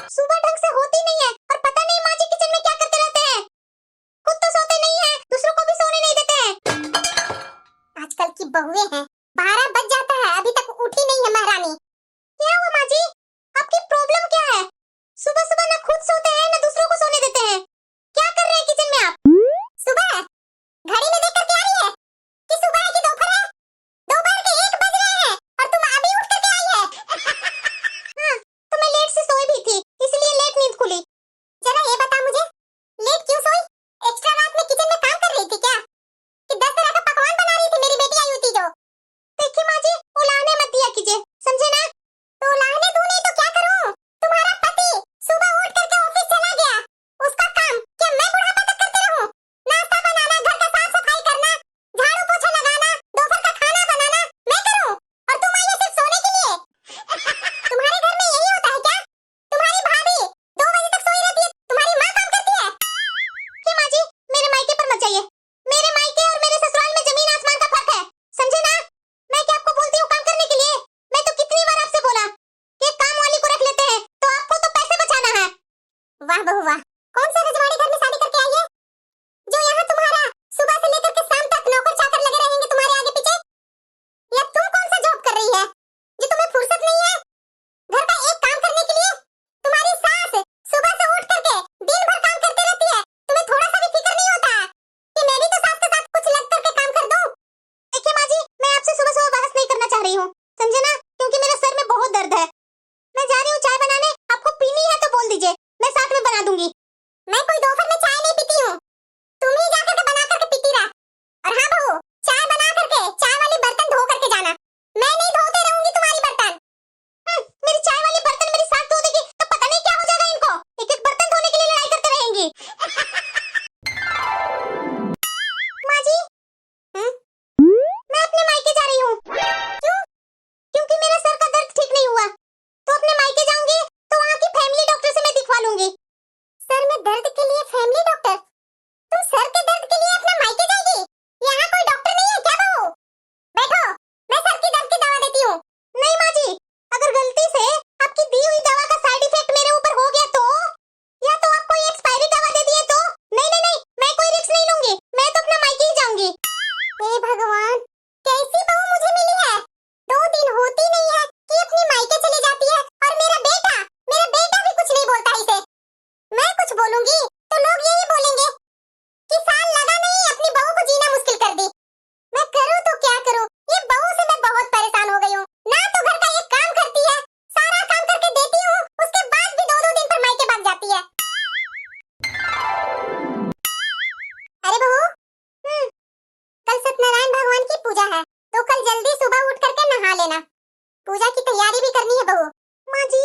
सुबह ढंग से होती नहीं है और पता नहीं माँ जी किचन में क्या करते रहते हैं। खुद तो सोते नहीं है, दूसरों को भी सोने नहीं देते हैं। आजकल की बहुएं हैं, 12 बज जाता है अभी तक उठी नहीं है महारानी। क्या हुआ माँ जी? आपकी प्रॉब्लम क्या है? सुबह सुबह ना खुद सोते हैं ना दूसरों को सोने देते हैं। क्या कर रहे हैं किचन में आप? सुबह घड़ी में देखकर क्या रही है कि सुबह है कि दोपहर है? दोपहर के 1 बज रहे हैं और तुम अभी उठ करके आई है। हाँ, तो मैं लेट से सोई भी थी, इसलिए लेट नींद खुली। जरा ये बता मुझे, लेट क्यों सोई? एक्स्ट्रा रात में किचन में काम कर रही थी क्या? कि 10 तरह का पकवान बना रही थी मेरी बेटी आई हुई थी जो? देखिए माँ जी, उलाहने मत दिया कीजिए, समझे ना? तो उलाहने दूं नहीं तो क्या करूं? तुम्हारा पति सुबह उठ करके ऑफिस चला गया, उसका काम क्या मैं बुढ़ापा तक करते रहूं? नाश्ता बनाना, घर का साफ सफाई करना, झाड़ू पोछा लगाना, दोपहर का खाना बनाना मैं करूं और तुम आई हो सिर्फ सोने के लिए? तुम्हारे घर में यही होता है क्या? तुम्हारी भाभी 2 बजे तक सोई रहती है, तुम्हारी माँ काम करती है? कि माँ जी, मेरे मायके पर मत जाइए। मेरे मायके और मेरे ससुराल में जमीन आसमान का फर्क है, समझे ना? मैं क्या आपको बोलती हूँ काम करने के लिए? मैं तो कितनी बार आपसे बोला कि काम वाली को रख लेते हैं, तो आपको तो पैसे बचाना है। वाह बहू वाह, कौन सा रजवाड़ी घर में शादी करके आई है जो यहाँ तुम्हारा सुबह से लेकर के शाम तक नौकर चाकर लगे रहेंगे तुम्हारे आगे पीछे? या तुम कौन सा जॉब कर रही है जो तुम्हें फुर्सत नहीं है घर का एक काम करने के लिए? तुम्हारी सास सुबह से उठ करके दिन भर काम करती रहती है, तुम्हें थोड़ा सा भी फिक्र नहीं होता कि मैं भी तो सास के साथ कुछ लग करके काम कर दूं? देखिए माँ जी, मैं आपसे सुबह सुबह बहस नहीं करना चाह रही हूँ, समझे ना? क्योंकि मेरे सर में बहुत दर्द है। मैं जा रही हूँ चाय बनाने, आपको पीनी है तो बोल दीजिए, मैं साथ में बना दूंगी। मैं कोई दोपहर में चाय नहीं पीती हूँ, तुम ही जा करके बना करके पीती रहा। और हाँ बहू, चाय बना करके चाय वाली बर्तन धो करके जाना, मैं नहीं धोते रहूंगी तुम्हारी बर्तन। मेरी चाय वाली बर्तन मेरी सास धो देगी तो पता नहीं क्या हो जाएगा इनको, एक एक बर्तन धोने के लिए लड़ाई करते रहेंगी। माँ जी, मैं अपने मायके जा रही हूँ। क्यों? क्योंकि मेरा सर का दर्द ठीक नहीं हुआ, तो अपने मायके जाऊंगी तो वहाँ की फैमिली डॉक्टर से मैं दिखवा लूंगी। सर में दर्द के लिए फैमिली डॉक्टर? तुम सर के दर्द के लिए अपना मायके जाएगी? यहाँ कोई डॉक्टर नहीं है क्या बहू? बैठो, मैं सर की दर्द की दवा देती हूँ। नहीं माँ जी, अगर गलती से आपकी दी हुई दवा का साइड इफेक्ट मेरे ऊपर हो गया तो, या तो आप कोई एक्सपायरी दवा दे दिए तो? नहीं नहीं नहीं, मैं कोई रिस्क नहीं लूंगी, मैं तो अपना मायके ही जाऊंगी। हे भगवान, कैसी बहू मुझे मिली है? 2 दिन होती नहीं है कि अपनी मायके चली जाती है, और मेरा बेटा भी कुछ नहीं बोलता इसे। मैं कुछ बोलूंगी तो लोग यही बोलेंगे कि साल लगा नहीं अपनी बहू को जीना मुश्किल कर दी। मैं करूं तो क्या करूं? ये बहू से मैं बहुत परेशान हो गई हूँ। ना तो घर का एक काम करती है, सारा काम करके देती हूँ, उसके बाद भी 2-2 दिन पर मायके भाग जाती है। अरे बहू, कल सत्यनारायण भगवान की पूजा है, तो कल जल्दी सुबह उठ करके नहा लेना। पूजा की तैयारी भी करनी है बहू। माँ जी,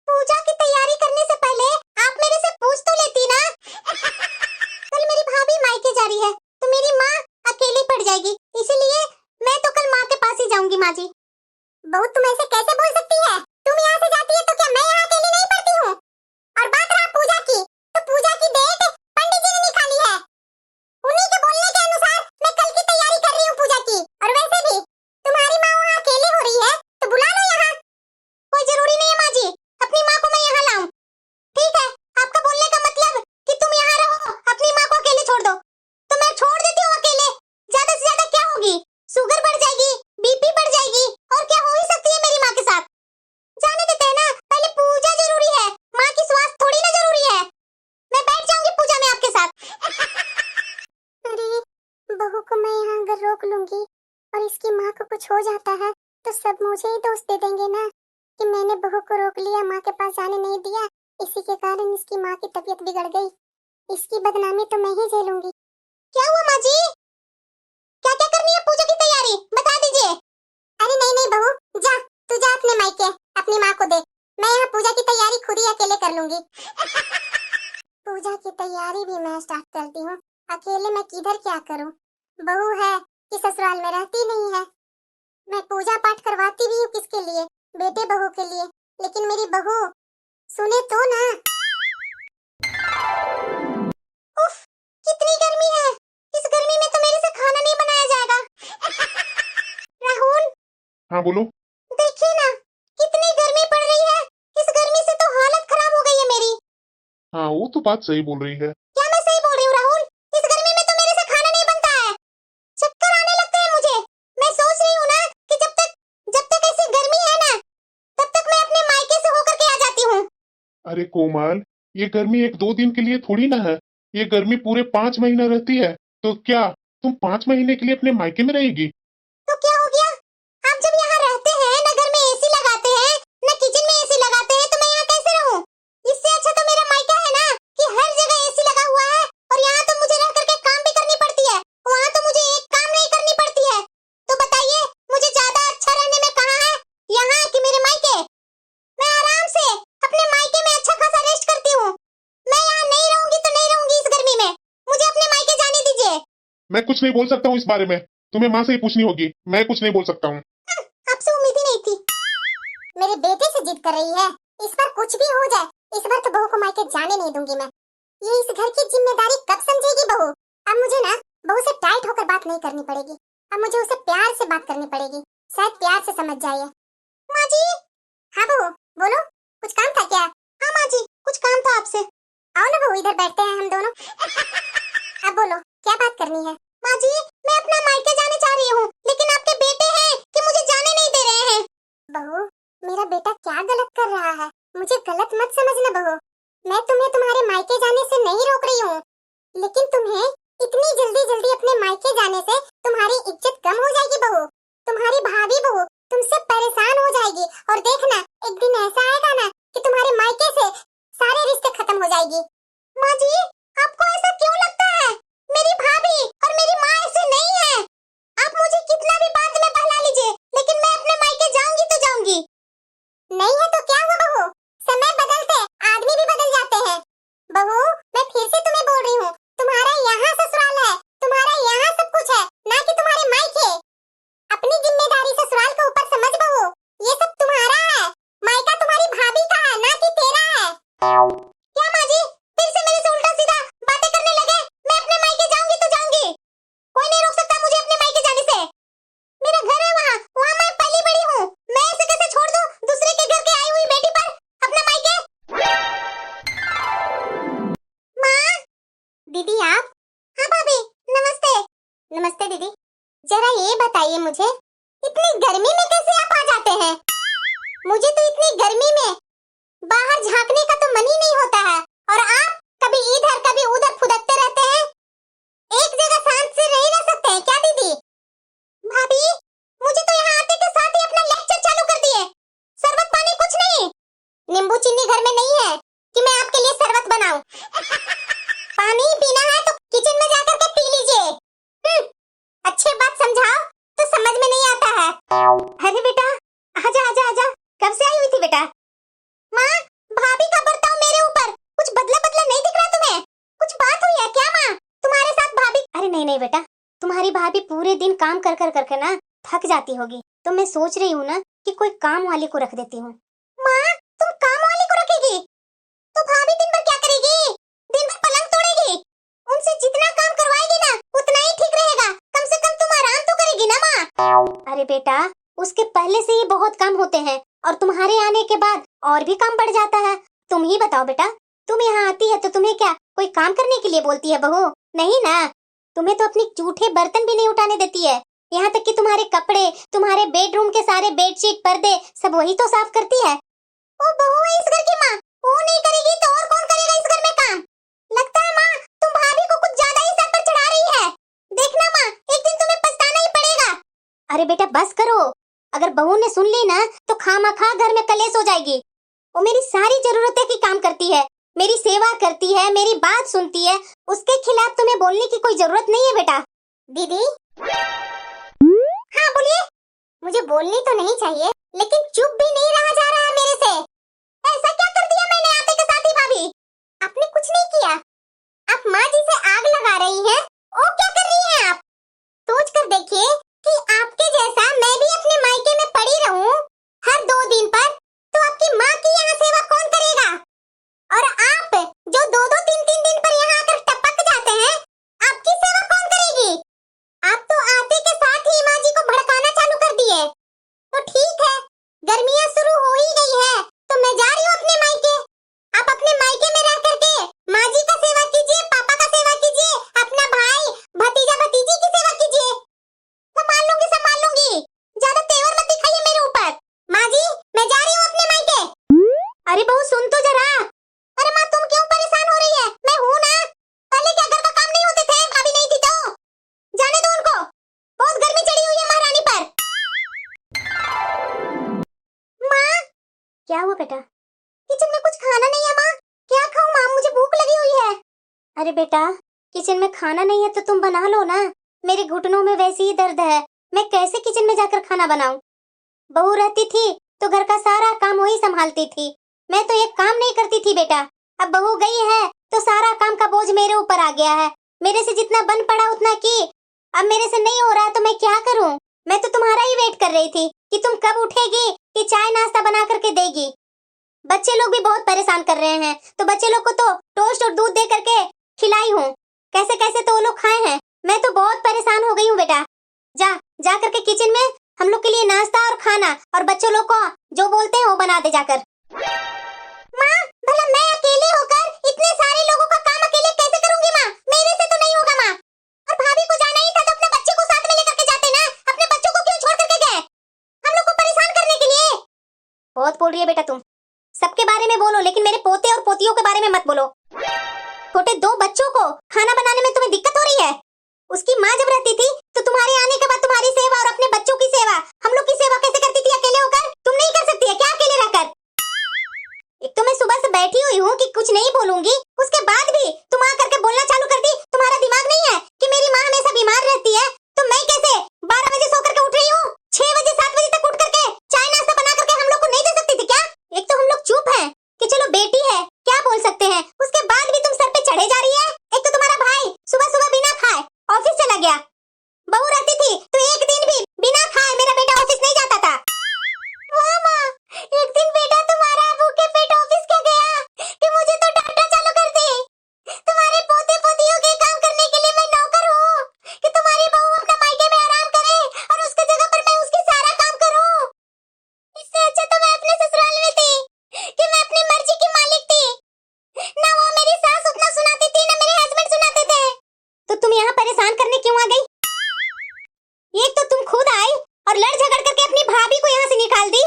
पूजा की तैयारी करने से पहले आप मेरे से पूछ तो लेती ना। कल मेरी भाभी मायके जा रही है, तो मेरी माँ अकेली पड़ जाएगी, इसलिए मैं तो कल माँ के पास ही जाऊंगी। माँ जी, बहू तुम ऐसे कैसे बोल सकती है? तुम यहाँ से जाती है तो क्या मैं यहाँ अकेली नहीं पड़ती हूँ? और बात रहा पूजा की, तो पूजा की डेट पंडित जी ने निकाली है, उन्हीं के बोलने के अनुसार मैं कल की तैयारी कर रही हूँ पूजा की। और वैसे भी तुम्हारी माँ वहाँ अकेली हो रही है तो बुला लो यहाँ। कोई जरूरी नहीं है माँ जी, अपनी माँ को मैं यहाँ लाऊं। ठीक है, आपका बोलने का मतलब कि तुम यहाँ रहो, अपनी माँ को अकेले छोड़ दो, तो मैं छोड़ देती हूँ अकेले। ज्यादा से ज्यादा क्या होगी? शुगर बढ़ जाएगी, बीपी बढ़ जाएगी, और क्या हो ही सकती है मेरी माँ के साथ। जाने देते हैं ना, पहले पूजा जरूरी है, माँ की स्वास्थ्य थोड़ी ना जरूरी है। मैं बैठ जाऊंगी पूजा में आपके साथ। अरे बहू को मैं यहाँ अगर रोक लूंगी और इसकी माँ को कुछ हो जाता है तो सब मुझे ही दोष दे देंगे ना कि मैंने बहू को रोक लिया, माँ के पास जाने नहीं दिया, इसी के कारण इसकी माँ की तबीयत बिगड़ गई। इसकी बदनामी तो मैं ही झेलूंगी। क्या हुआ माँ जी? क्या क्या करनी है पूजा की तैयारी बता दीजिए। अरे नहीं नहीं बहू, जा तू जा अपने मायके, अपनी माँ को दे, मैं यहाँ पूजा की तैयारी खुद ही अकेले कर लूंगी। पूजा की तैयारी भी मैं स्टार्ट करती हूँ, अकेले मैं किधर क्या करूँ? बहू है कि ससुराल में रहती नहीं है। मैं पूजा पाठ करवाती भी हूँ किसके लिए? बेटे बहू के लिए, लेकिन मेरी बहू सुने तो ना। उफ, कितनी गर्मी है, इस गर्मी में तो मेरे से खाना नहीं बनाया जाएगा। राहुल, हाँ बोलो। देखिए ना कितनी गर्मी पड़ रही है, इस गर्मी से तो हालत खराब हो गई है हाँ वो तो बात सही बोल रही है। क्या मैं सही बोल रही हूँ राहुल? इस गर्मी में तो मेरे से खाना नहीं बनता है, चक्कर आने लगते हैं मुझे। मैं सोच रही हूँ ना कि जब तक ऐसी गर्मी है ना, तब तक मैं अपने मायके से होकर के आ जाती हूँ। अरे कोमल, ये गर्मी एक दो दिन के लिए थोड़ी ना है, ये गर्मी पूरे 5 महीना रहती है। तो क्या तुम 5 महीने के लिए अपने मायके में रहेगी? तो क्या हो गया? आप जब यहाँ रहते हैं ना, घर में एसी लगाते हैं ना, किचन में एसी लगाते हैं, तो मैं यहाँ कैसे रहूँ? इससे अच्छा तो मेरा मायका है ना कि हर जगह एसी लगा हुआ है, और यहाँ तो मुझे रह करके काम भी करनी पड़ती है, वहाँ तो मुझे एक काम नहीं करनी पड़ती है। तो बताइए, मुझे ज्यादा अच्छा रहने में कहाँ है, यहाँ कि मेरे मायके? मैं आराम से अपने मायके में अच्छा खासा रेस्ट करती हूँ। मैं यहाँ नहीं रहूंगी तो नहीं रहूंगी इस गर्मी में, मुझे अपने मायके जाने दीजिए। मैं कुछ नहीं बोल सकता हूँ इस बारे में, तुम्हें माँ से ही पूछनी होगी, मैं कुछ नहीं बोल सकता हूँ। आपसे उम्मीद ही नहीं थी। मेरे बेटे से जिद कर रही है, इस बार कुछ भी हो जाए, इस बार तो बहू को मायके जाने नहीं दूंगी मैं। ये इस घर की जिम्मेदारी कब समझेगी बहू? अब मुझे ना बहू से टाइट होकर बात नहीं करनी पड़ेगी, अब मुझे उसे प्यार से बात करनी पड़ेगी, शायद प्यार से समझ जाए। माँ जी। हाँ बहू, बोलो, कुछ काम था क्या? हाँ माँ जी, कुछ काम था आपसे। आओ ना बहू, इधर बैठते हैं हम दोनों। अब बोलो, क्या बात करनी है? माँ जी, मैं अपना मायके जाने चाह रही हूँ, लेकिन आपके बेटे हैं कि मुझे जाने नहीं दे रहे हैं। बहू, मेरा बेटा क्या गलत कर रहा है? मुझे गलत मत समझना बहू, मैं तुम्हें तुम्हारे मायके जाने से नहीं रोक रही हूँ, लेकिन तुम्हें इतनी जल्दी जल्दी अपने मायके जाने से तुम्हारी इज्जत कम हो जाएगी बहू। तुम्हारी भाभी बहू तुमसे परेशान हो जाएगी, और देखना एक दिन ऐसा आएगा ना कि तुम्हारे मायके से सारे रिश्ते खत्म हो जाएगी। माँ जी, आपको ऐसा क्यों लगता है? मेरी भाभी और मेरी माँ ऐसे नहीं है। आप मुझे कितना भी बाद में बहला लीजिए, लेकिन मैं अपने मायके जाऊंगी तो जाऊंगी। नहीं है तो क्या हुआ बहू, समय बदलते आदमी भी बदल जाते हैं। बहू, मैं फिर से तुम्हें बोल रही हूँ, तुम्हारा यहाँ ससुराल है, तुम्हारा यहाँ सब कुछ है, ना कि तुम्हारे मायके। अपनी जिम्मेदारी ससुराल के ऊपर समझ बहू, ये सब तुम्हारा है, मायका तुम्हारी भाभी का है, ना कि तेरा है। क्या माँ जी, फिर से मेरे से उल्टा सीधा बातें करने लगे? मैं अपने मायके जाऊंगी तो जाऊंगी, कोई नहीं रोक सकता मुझे अपने मायके जाने से। मेरा घर है वहाँ, वहाँ मैं पली बड़ी हूँ, मैं ऐसे कैसे छोड़ दूँ दूसरे के घर के आई हुई बेटी पर अपना मायके? माँ। दीदी आप? हाँ भाभी, नमस्ते। नमस्ते दीदी। जरा ये बताइए मुझे, इतनी गर्मी में कैसे आप आ जाते हैं? मुझे तो इतनी गर्मी में बाहर झांकने का तो मन ही नहीं होता है, और आप कभी इधर कभी उधर फुदकते रहते हैं। एक जगह शांत से नहीं रह सकते हैं क्या दीदी? भाभी, मुझे तो यहाँ आते के साथ ही अपना लेक्चर चालू कर दिए। शरबत पानी कुछ नहीं, नींबू चीनी घर में नहीं है कि मैं आपके लिए शरबत बनाऊं। पानी पीना है तो किचन में जाकर के पी लीजिए। अच्छे बात समझाओ तो समझ में नहीं आता है। अरे बेटा, आजा आजा आजा, कब से आई हुई थी बेटा? माँ, भाभी का बर्ताव मेरे ऊपर कुछ बदला बदला नहीं दिख रहा तुम्हें? कुछ बात हुई है क्या माँ तुम्हारे साथ भाभी? अरे नहीं नहीं बेटा, तुम्हारी भाभी पूरे दिन काम कर कर करके ना थक जाती होगी, तो मैं सोच रही हूँ ना कि कोई काम वाले को रख देती हूँ। माँ, तुम काम वाले को रखेगी? तो भाभी दिन भर क्या करेगी? दिन भर पलंग तोड़ेगी? उनसे जितना काम करवाएगी ना उतना ही ठीक रहेगा, कम से कम तुम आराम तो करेगी ना माँ। अरे बेटा, उसके पहले से ही बहुत काम होते हैं, और तुम्हारे आने के बाद और भी काम बढ़ जाता है। तुम ही बताओ बेटा, तुम यहाँ आती है तो तुम्हें क्या कोई काम करने के लिए बोलती है बहू? नहीं ना, तुम्हें तो अपने जूठे बर्तन भी नहीं उठाने देती है, यहाँ तक कि तुम्हारे कपड़े, तुम्हारे बेडरूम के सारे बेडशीट पर्दे सब वही तो साफ करती है। वो बहू है इस घर की माँ, वो नहीं करेगी तो और कौन करेगा इस घर में काम? लगता है माँ तुम भाभी को कुछ ज्यादा ही सर पर चढ़ा रही है। देखना माँ, एक दिन तुम्हें पछताना ही पड़ेगा। अरे बेटा बस करो, अगर बहू ने सुन ली ना तो खामखा घर में कलेश हो जाएगी। वो मेरी सारी जरूरतें की काम करती है, मेरी सेवा करती है, मेरी बात सुनती है, उसके खिलाफ तुम्हें बोलने की कोई जरूरत नहीं है बेटा। दीदी। हाँ बोलिए। मुझे बोलनी तो नहीं चाहिए, लेकिन चुप भी नहीं रहा जा रहा है मेरे से। ऐसा क्या कर दिया मैंने आते के साथ ही भाभी? आपने कुछ नहीं किया, आप माँ जी से आग लगा रही हैं। ओ क्या कर रही हैं आप? सोच कर देखिए कि आपके जैसा मैं भी अपने मायके में पड़ी रहूं हर 2 दिन पर, तो आपकी माँ की यहाँ सेवा कौन करेगा? और आप जो 2-2 3-3 दिन पर यहाँ आकर टपक जाते हैं, आपकी सेवा कौन करेगी? आप तो आते के साथ ही माँ जी को भड़काना चालू कर दिए। तो ठीक है, गर्मियाँ शुरू हो ही गई है अरे बेटा, किचन में खाना नहीं है तो तुम बना लो ना। मेरे घुटनों में वैसे ही दर्द है, मैं कैसे किचन में जाकर खाना बनाऊं? बहू रहती थी तो घर का सारा काम वही संभालती थी, मैं तो एक काम नहीं करती थी बेटा। अब बहू गई है तो सारा काम का बोझ मेरे ऊपर आ गया है। मेरे से जितना बन पड़ा उतना की, अब मेरे से नहीं हो रहा तो मैं क्या करूं? मैं तो तुम्हारा ही वेट कर रही थी कि तुम कब उठेगी कि चाय नाश्ता बना करके देगी। बच्चे लोग भी बहुत परेशान कर रहे हैं, तो बच्चे लोग को तो टोस्ट और दूध दे करके खिलाई हूँ, कैसे कैसे तो वो लोग खाए हैं। मैं तो बहुत परेशान हो गई हूँ बेटा। जा करके किचन में हम लोग के लिए नाश्ता और खाना और बच्चों लोग को जो बोलते हैं वो बना दे जाकर। माँ, भला मैं अकेले होकर इतने सारे लोगों का काम अकेले कैसे करूंगी माँ? मेरे से तो नहीं होगा माँ। और भाभी को जाना ही था तो अपने बच्चे को साथ में लेकर के जाते ना, अपने बच्चों को क्यों छोड़ करके गए? हम लोग को परेशान करने के लिए। बहुत बोल रही है बेटा तुम, सबके बारे में बोलो लेकिन मेरे पोते और पोतियों के बारे में मत बोलो। छोटे 2 बच्चों को खाना बनाने में तुम्हें दिक्कत हो रही है? उसकी माँ जब रहती थी तो तुम्हारे आने के बाद तुम्हारी सेवा और अपने बच्चों की सेवा, हम लोग की सेवा कैसे करती थी अकेले होकर? तुम नहीं कर सकती है क्या अकेले रहकर? एक तो मैं सुबह से बैठी हुई हूँ कि कुछ नहीं बोलूंगी, उसके बाद भी तुम आ करके बोलना चालू कर दी। तुम्हारा दिमाग नहीं है कि मेरी माँ हमेशा बीमार रहती है, तो मैं कैसे 12 बजे सो करके उठ रही हूँ, 6 बजे 7 बजे तक उठ करके चाय नाश्ता बना करके हम लोग को नहीं दे सकती थी क्या? एक तो हम लोग चुप हैं कि चलो बेटी है क्या बोल सकते हैं, उसके बाद भी तुम सर पे चढ़े जा रही है। एक तो तुम्हारा भाई सुबह सुबह बिना खाए ऑफिस चला गया, बहू रहती थी तो एक दिन भी बिना खाए मेरा बेटा ऑफिस नहीं जाता था। वाह माँ, एक दिन बेटा तुम्हारा भूखे पेट ऑफिस क्या गया कि मुझे तो डांटना चालू कर दी। तुम्हारे पोते पोतियों के काम करने के लिए मैं नौकर हूँ कि तुम्हारी बहू अपना मायके में आराम करे और उसकी जगह पर मैं उसकी सारा काम करूँ? इससे अच्छा तो मैं अपने ससुराल में थी कि मैं अपनी मर्जी की मालिक थी। ना वो मेरी सास उतना सुनाती थी ना मेरे हस्बैंड सुनाते थे। तो तुम यहाँ परेशान करने क्यों आ गई? एक तो तुम खुद आई और लड़ झगड़ करके अपनी भाभी को यहाँ से निकाल दी।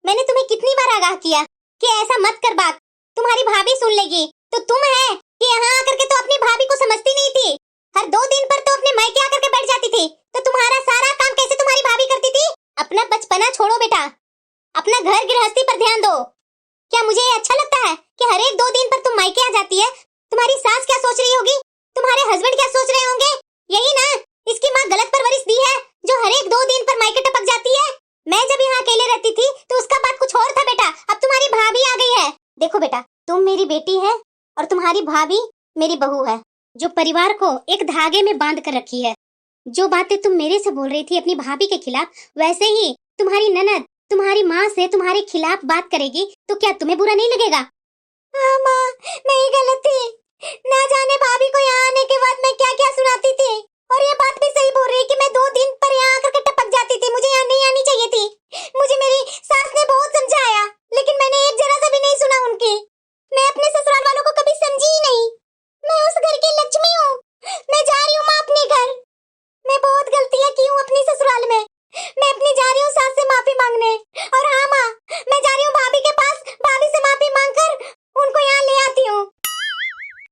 मैंने तुम्हें कितनी बार आगाह किया कि ऐसा मत कर, बात तुम्हारी भाभी सुन लेगी। तो तुम है कि यहाँ आकर के तो अपनी भाभी को समझती नहीं थी, हर 2 दिन पर तो अपने मायके आकर के बैठ जाती थी। तो तुम्हारा सारा काम कैसे तुम्हारी भाभी करती थी? अपना बचपना छोड़ो बेटा, अपना घर गृहस्थी पर ध्यान दो। क्या मुझे ये अच्छा लगता है कि हर एक 2 दिन पर तुम मायके आ जाती है? तुम्हारी सास क्या सोच रही होगी, तुम्हारे हस्बैंड क्या सोच रहे होंगे? यही ना इसकी माँ गलत परवरिश दी है जो हर एक 2 दिन पर मायके टपक जाती है। मैं जब यहाँ अकेले रहती थी तो उसका बात कुछ और था बेटा, अब तुम्हारी भाभी आ गई है। देखो बेटा, तुम मेरी बेटी है और तुम्हारी भाभी मेरी बहू है, जो परिवार को एक धागे में बांध कर रखी है। जो बातें तुम मेरे से बोल रही थी अपनी भाभी के खिलाफ, वैसे ही तुम्हारी ननद तुम्हारी माँ से तुम्हारे खिलाफ बात करेगी तो क्या तुम्हें बुरा नहीं लगेगा? हाँ माँ, मैं ही गलत थी, ना जाने भाभी को यहाँ आने के बाद मैं क्या क्या सुनाती थी। और ये बात भी सही बोल रही है कि मैं 2 दिन पर यहाँ आकर के टपक जाती थी, मुझे यहाँ नहीं आनी चाहिए थी। मुझे मेरी सास ने बहुत समझाया लेकिन मैंने एक जरा सा भी नहीं सुना उनकी।